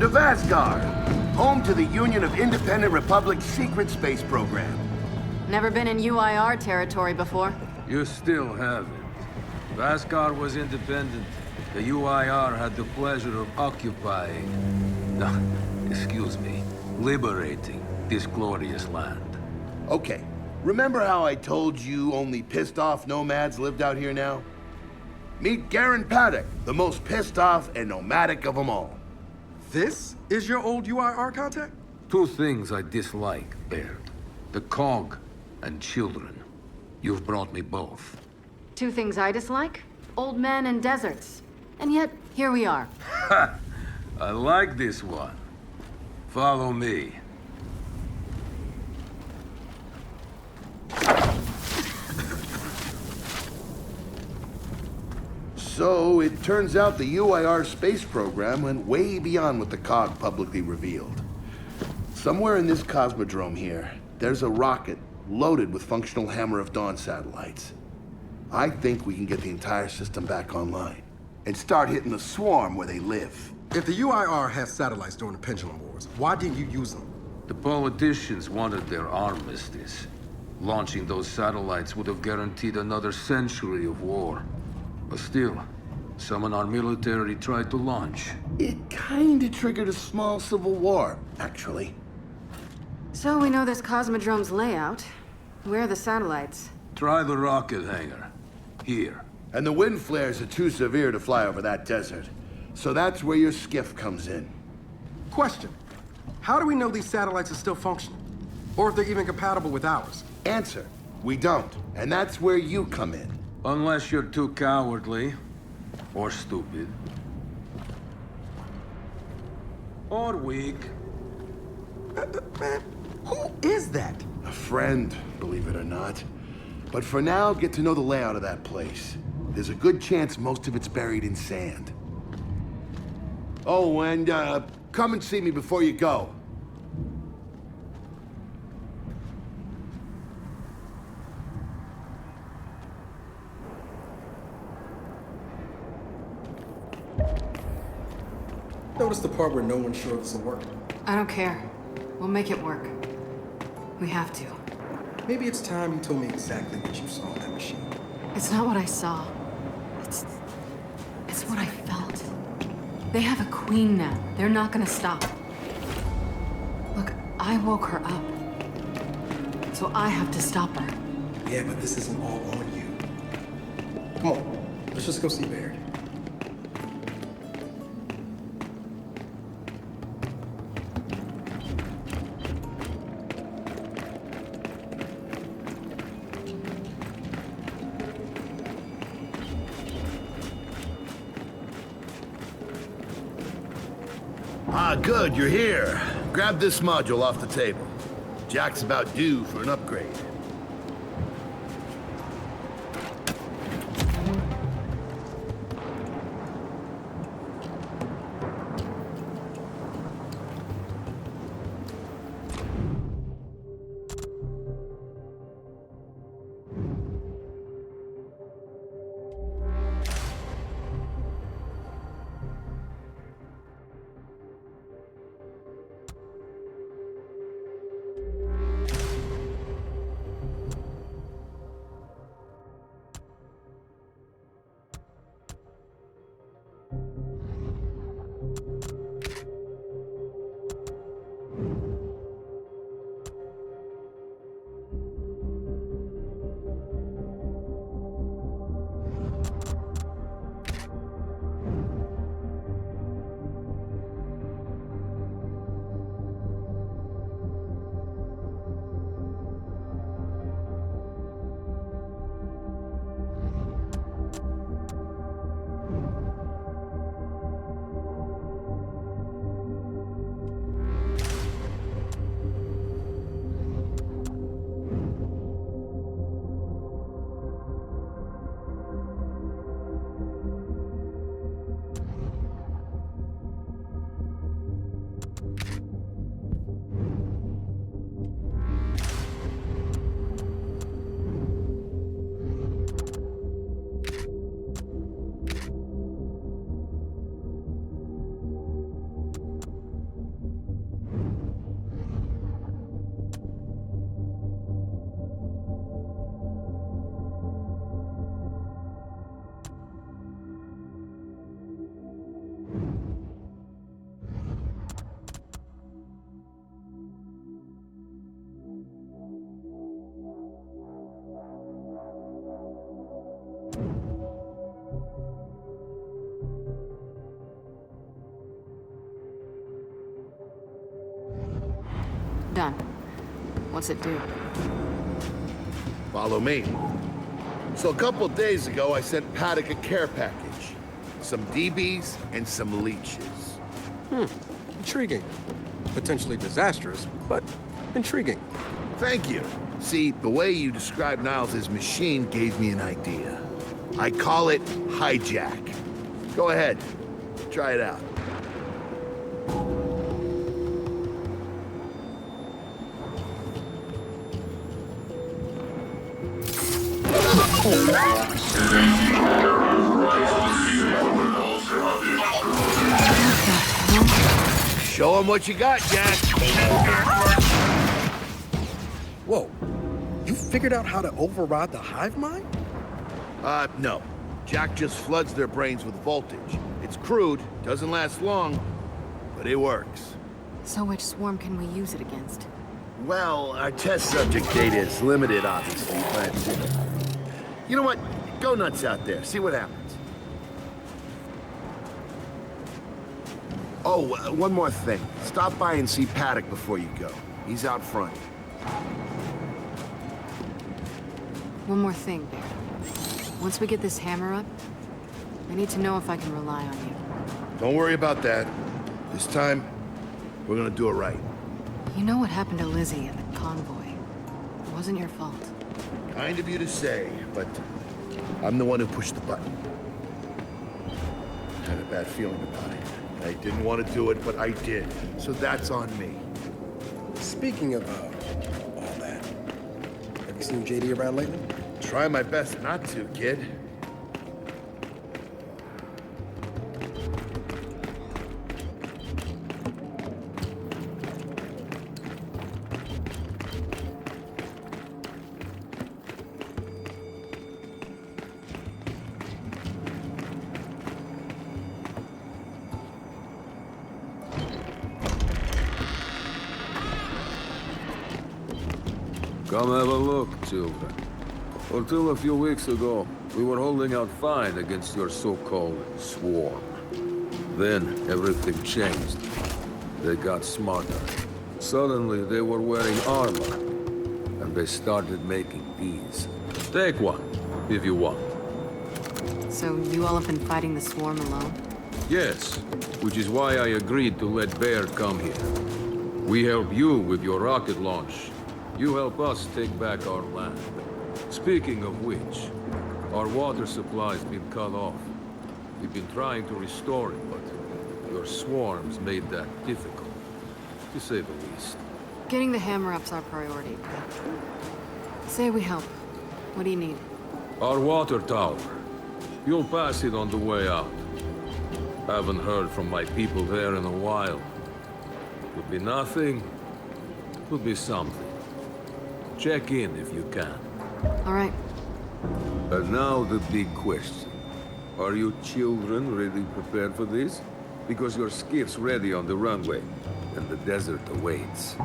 to Vasgar, home to the Union of Independent Republic's secret space program. Never been in UIR territory before. You still haven't. Vasgar was independent. The UIR had the pleasure of occupying... No, excuse me. Liberating this glorious land. Okay, remember how I told you only pissed-off nomads lived out here now? Meet Garen Paddock, the most pissed-off and nomadic of them all. This is your old UIR contact? Two things I dislike, Baird. The cog and children. You've brought me both. Two things I dislike: old men and deserts. And yet, here we are. Ha! I like this one. Follow me. So, it turns out the UIR space program went way beyond what the COG publicly revealed. Somewhere in this cosmodrome here, there's a rocket loaded with functional Hammer of Dawn satellites. I think we can get the entire system back online and start hitting the swarm where they live. If the UIR has satellites during the Pendulum Wars, why didn't you use them? The politicians wanted their armistice. Launching those satellites would have guaranteed another century of war. But still, some in our military tried to launch. It kinda triggered a small civil war, actually. So we know this Cosmodrome's layout. Where are the satellites? Try the rocket hangar. Here. And the wind flares are too severe to fly over that desert. So that's where your skiff comes in. Question. How do we know these satellites are still functional? Or if they're even compatible with ours? Answer, we don't. And that's where you come in. Unless you're too cowardly. Or stupid. Or weak. Man, who is that? A friend, believe it or not. But for now, get to know the layout of that place. There's a good chance most of it's buried in sand. Oh, and come and see me before you go. Notice the part where no one's sure this will work. I don't care. We'll make it work. We have to. Maybe it's time you told me exactly what you saw in that machine. It's not what I saw. It's what I felt. They have a queen now. They're not gonna stop. Look, I woke her up. So I have to stop her. Yeah, but this isn't all on you. Come on, let's just go see Baird. Ah, good, you're here. Grab this module off the table. Jack's about due for an upgrade. Done. What's it do? Follow me. So a couple days ago, I sent Paddock a care package. Some DBs and some leeches. Intriguing. Potentially disastrous, but intriguing. Thank you. See, the way you described Niles' machine gave me an idea. I call it hijack. Go ahead. Try it out. Show 'em what you got, Jack. Whoa. You figured out how to override the hive mind? No. Jack just floods their brains with voltage. It's crude, doesn't last long, but it works. So which swarm can we use it against? Well, our test subject data is limited, obviously, but... You know what? Go nuts out there. See what happens. Oh, one more thing. Stop by and see Paddock before you go. He's out front. One more thing, Bear. Once we get this hammer up, I need to know if I can rely on you. Don't worry about that. This time, we're gonna do it right. You know what happened to Lizzie and the convoy. It wasn't your fault. Kind of you to say, but I'm the one who pushed the button. Had a bad feeling about it. I didn't want to do it, but I did. So that's on me. Speaking of all that, have you seen JD around lately? Try my best not to, kid. Come have a look, children. Until a few weeks ago, we were holding out fine against your so-called swarm. Then, everything changed. They got smarter. Suddenly, they were wearing armor. And they started making these. Take one, if you want. So you all have been fighting the swarm alone? Yes, which is why I agreed to let Bear come here. We help you with your rocket launch. You help us take back our land. Speaking of which, our water supply's been cut off. We've been trying to restore it, but your swarms made that difficult, to say the least. Getting the hammer up's our priority. Say we help. What do you need? Our water tower. You'll pass it on the way out. Haven't heard from my people there in a while. Could be nothing, could be something. Check in if you can. All right. And now the big question. Are you children really prepared for this? Because your skiff's ready on the runway, and the desert awaits.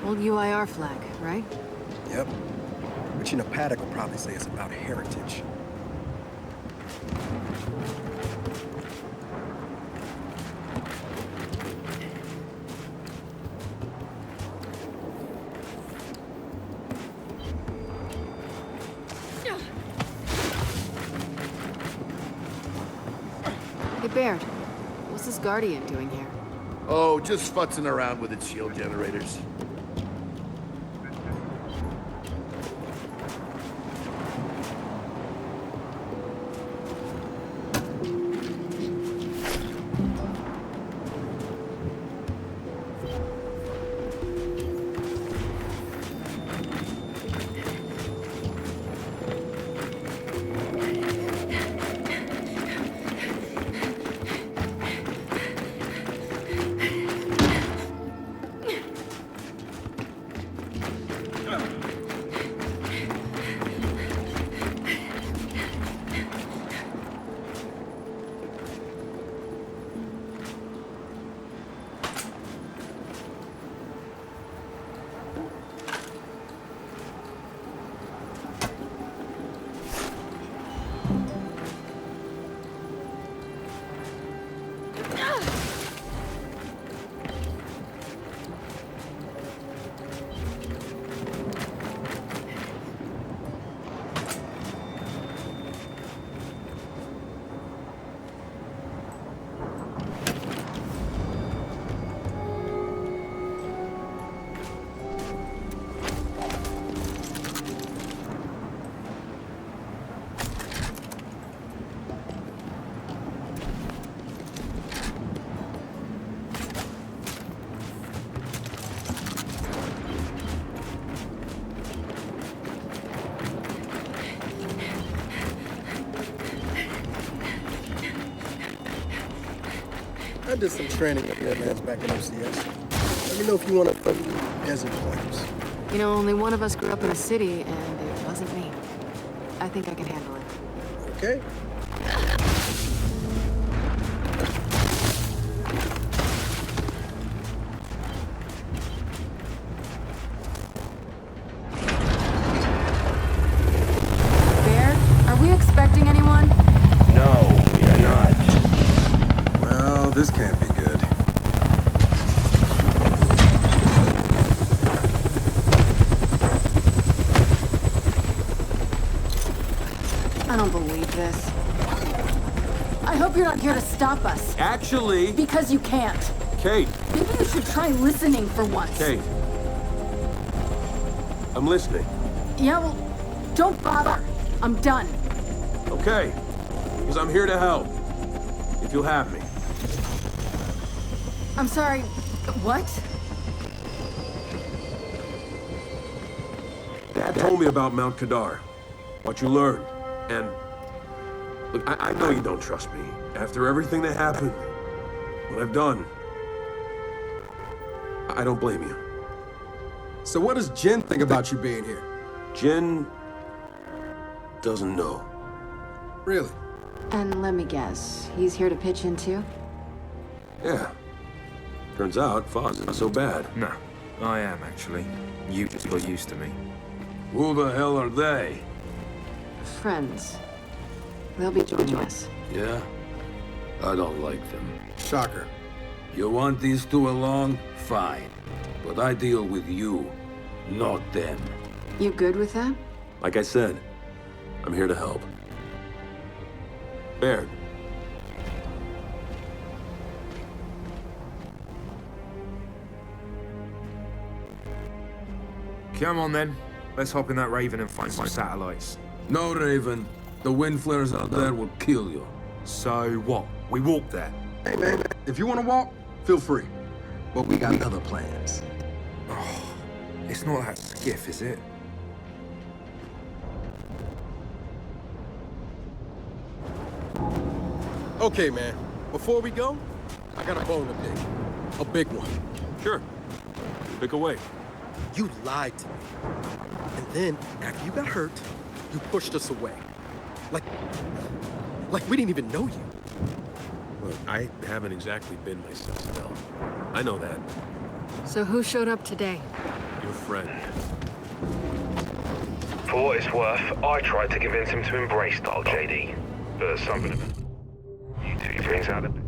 Old UIR flag, right? Yep. But you know, Paddock will probably say it's about heritage. Hey, Baird. What's this Guardian doing here? Oh, just futzing around with its shield generators. I did some training with Redlands back in OCS. Let me know if you want to put desert players. You know, only one of us grew up in a city, and it wasn't me. I think I can handle it. Okay? Bear, are we expecting anyone? No, we are not. Well, this can't be good. I don't believe this. I hope you're not here to stop us. Actually, Because you can't. Kate, Maybe you should try listening for once. Kate. I'm listening. Yeah, well, don't bother. I'm done. Okay. Because I'm here to help. If you'll have me. I'm sorry. What? Dad told me about Mount Kadar. What you learned. And look, I know you don't trust me. After everything that happened, what I've done, I don't blame you. So what does Jen think about you being here? Jen doesn't know. Really? And let me guess, he's here to pitch in too? Yeah. Turns out Foz isn't so bad. No, I am actually. You just got used to me. Who the hell are they? Friends. They'll be joining us. Yeah? I don't like them. Shocker. You want these two along? Fine. But I deal with you, not them. You good with that? Like I said, I'm here to help. Baird. Come on then. Let's hop in that Raven and find some satellites. No, Raven. The wind flares out there will kill you. So what? We walk there. Hey, man, if you want to walk, feel free. But we got other plans. It's not that skiff, is it? Okay, man. Before we go, I got a bone to pick. A big one. Sure. Pick away. You lied to me. And then, after you got hurt, you pushed us away. Like we didn't even know you. Look, I haven't exactly been myself, Mel. I know that. So who showed up today? Your friend. For what it's worth, I tried to convince him to embrace style JD. But something of it. You two brings out of it.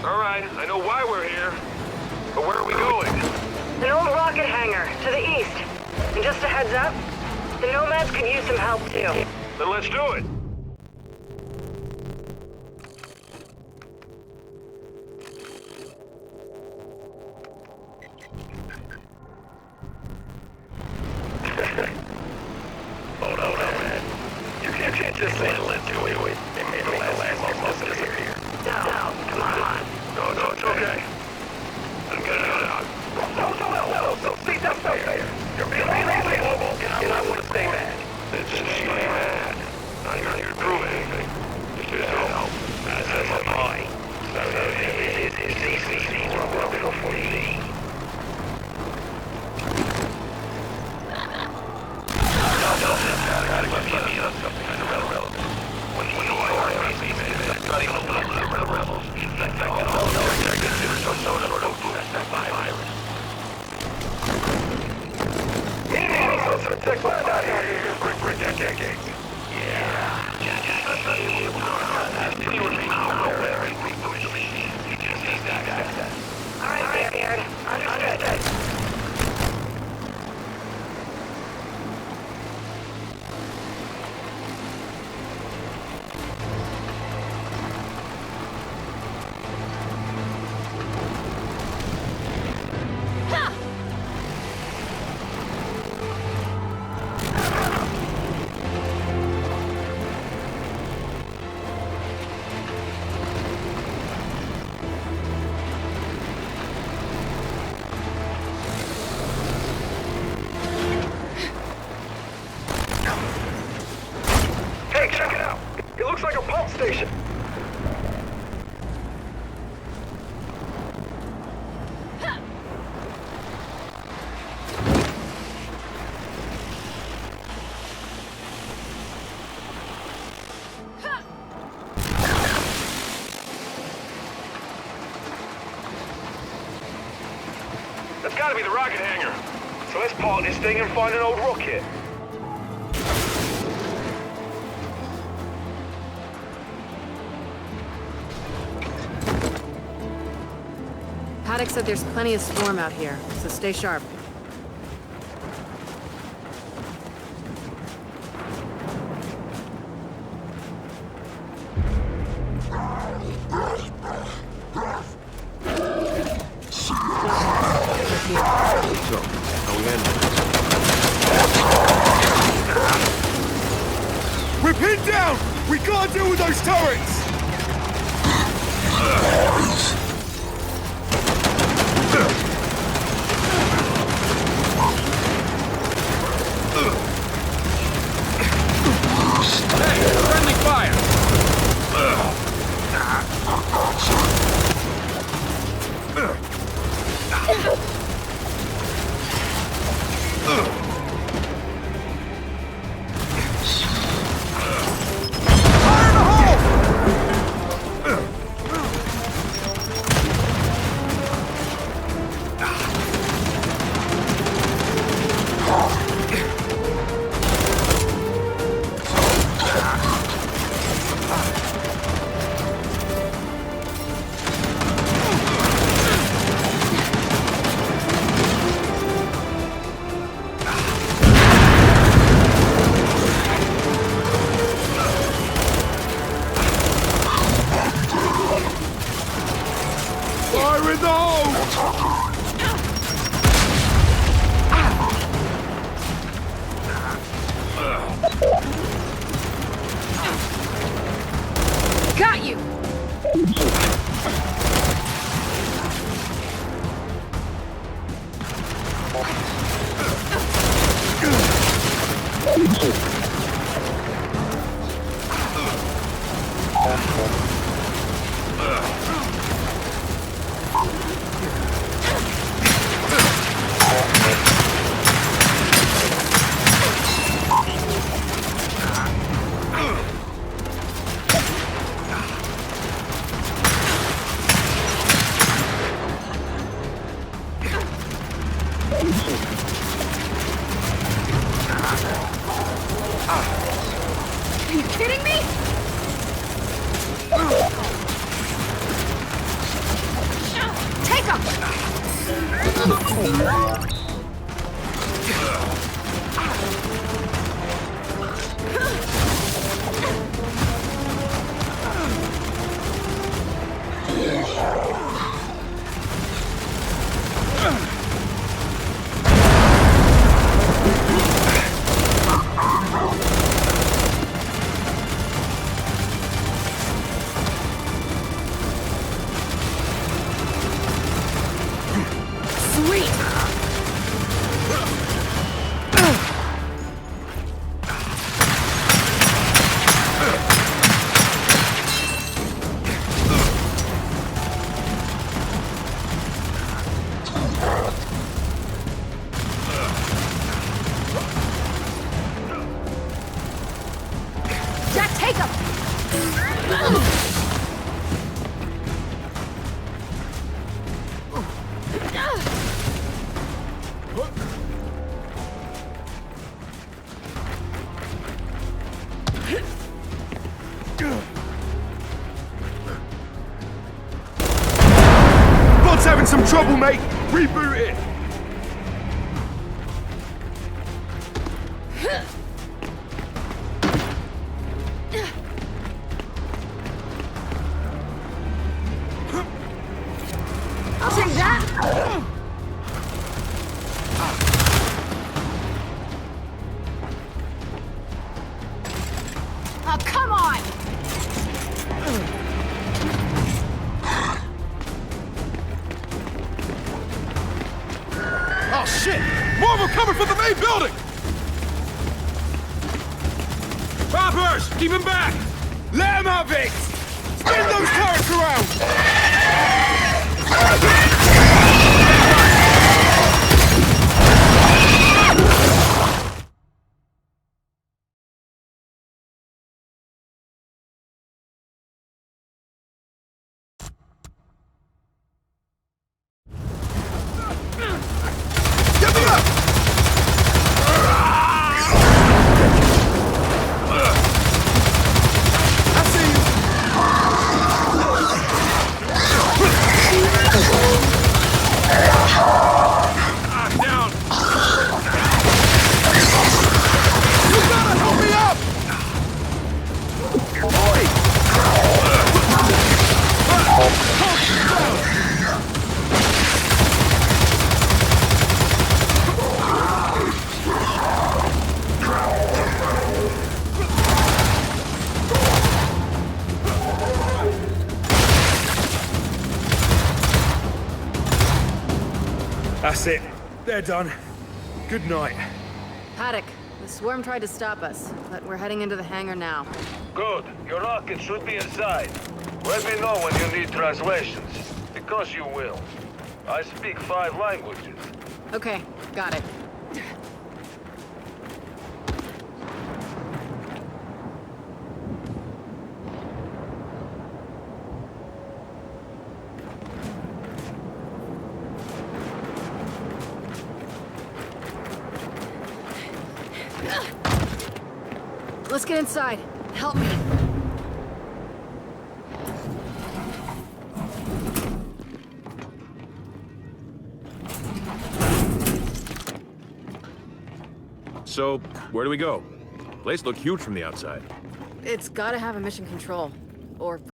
All right, I know why we're here. But where are we going? An old rocket hangar, to the east. And just a heads up, the Nomads could use some help too. Then let's do it. Oh no, man. You can't just say let's do it. It made the last most of us here. No, come on. No, it's okay. I'm gonna No, see, that's not fair. You're being unbelievable, and I want to stay mad. It's just my mad. Not here to prove anything. It's just help. That's my mind. So it's easy. We're working for me. Gotta give me something kind of relevant. When you are that's not even a little bit of rebels. In fact, I can also consider some sort of virus. Protect my out here for decades. Yeah. All right, Beard. Understood. station. That's gotta be the rocket hangar. So let's park this thing and find an old rocket. Paddock said there's plenty of swarm out here, so stay sharp. So, how we handle it? We're pinned down! We can't deal with those turrets! Hey, friendly fire! Fire in the hole! Got you! Are you kidding me? Take him! Jack, take him! God's having some trouble, mate! Reboot it! I'll take that! Oh, come on! Oh shit! More of them coming from the main building! Robbers! Keep him back! Let him have it! Spin those turrets around! Give me up! I see you! Down! You gotta help me up! That's it. They're done. Good night. Paddock, the swarm tried to stop us, but we're heading into the hangar now. Good. Your rocket should be inside. Let me know when you need translations. Because you will. I speak 5 languages. Okay, got it. Let's get inside. Help me. So, where do we go? Place looked huge from the outside. It's gotta have a mission control. Or